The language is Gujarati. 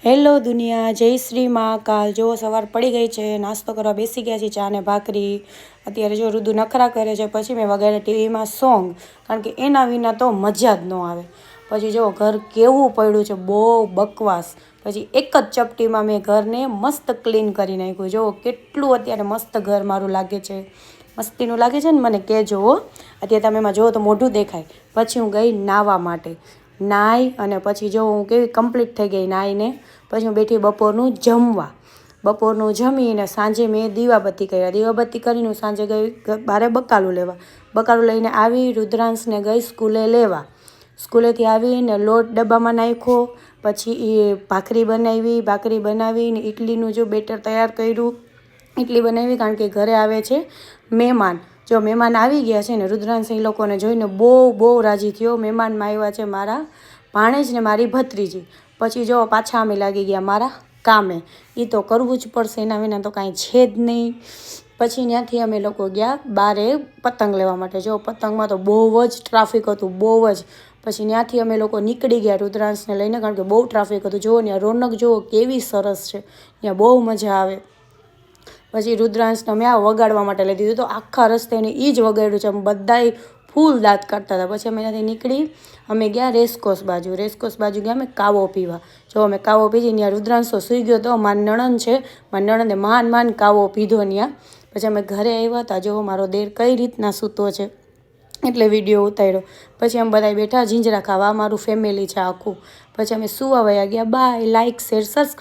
હેલો દુનિયા, જય શ્રી મહાકાલ। જો સવાર પડી ગઈ છે, નાસ્તો કરવા બેસી ગયા છે, ચા ને ભાખરી। અત્યારે જો રુદુ નખરા કરે છે, પછી મેં વગાડ્યા ટીવીમાં સોંગ, કારણ કે એના વિના તો મજા જ ન આવે। પછી જો ઘર કેવું પડ્યું છે, બહુ બકવાસ। પછી એક જ ચપટીમાં મેં ઘરને મસ્ત ક્લીન કરી નાખ્યું। જો કેટલું અત્યારે મસ્ત ઘર મારું લાગે છે, મસ્તીનું લાગે છે ને, મને કહેજો હો। અત્યારે તમે એમાં જુઓ તો મોઢું દેખાય। પછી હું ગઈ નાહવા માટે, નાહી અને પછી જો હું કેવી કમ્પ્લીટ થઈ ગઈ નાહીને। પછી હું બેઠી બપોરનું જમવા। બપોરનું જમીને સાંજે મેં દીવાબત્તી કર્યા। દીવાબત્તી કરીને હું સાંજે ગઈ બારે બકાલું લેવા। બકાલું લઈને આવી, રુદ્રાંશને ગઈ સ્કૂલે લેવા। સ્કૂલેથી આવીને લોટ ડબ્બામાં નાખ્યો। પછી એ ભાખરી બનાવીને ઇડલીનું જો બેટર તૈયાર કર્યું। ઇડલી બનાવી, કારણ કે ઘરે આવે છે મહેમાન। જો મહેમાન આવી ગયા છે ને, રુદ્રાંશ એ લોકોને જોઈને બહુ રાજી થયો। મહેમાનમાં આવ્યા છે મારા ભાણેજ ને મારી ભત્રીજી। પછી જો પાછા અમે લાગી ગયા મારા કામે। એ તો કરવું જ પડશે, એના વિના તો કાંઈ છે જ નહીં। પછી ત્યાંથી અમે લોકો ગયા બારે પતંગ લેવા માટે। જો પતંગમાં તો બહુ જ ટ્રાફિક હતું, બહુ જ। પછી ત્યાંથી અમે લોકો નીકળી ગયા રુદ્રાંશને લઈને, કારણ કે બહુ ટ્રાફિક હતું। જુઓ ત્યાં રોનક જુઓ કેવી સરસ છે, ત્યાં બહુ મજા આવે। પછી રુદ્રાંશને મેં આ વગાડવા માટે લઈ દીધું, તો આખા રસ્તે એને એ જ વગાડ્યું છે। બધાય ફૂલ દાંત કાઢતા હતા। પછી અમે ત્યાંથી નીકળી અમે ગયા રેસકોર્સ બાજુ। રેસકોર્સ બાજુ ગયા અમે કાવો પીવા। જો અમે કાવો પીધી, ત્યાં રુદ્રાંશ તો સૂઈ ગયો હતો। મારી નણંદ છે, મારી નણંદે માંડ કાવો પીધો ત્યાં। પછી અમે ઘરે આવ્યા હતા। જો મારો દેર કઈ રીતના સૂતો છે, એટલે વિડીયો ઉતાર્યો। પછી અમે બધા બેઠા જીંજરા ખાવા, મારું ફેમિલી છે આખું। પછી અમે સુવા વયા ગયા। Bye, like, share, subscribe.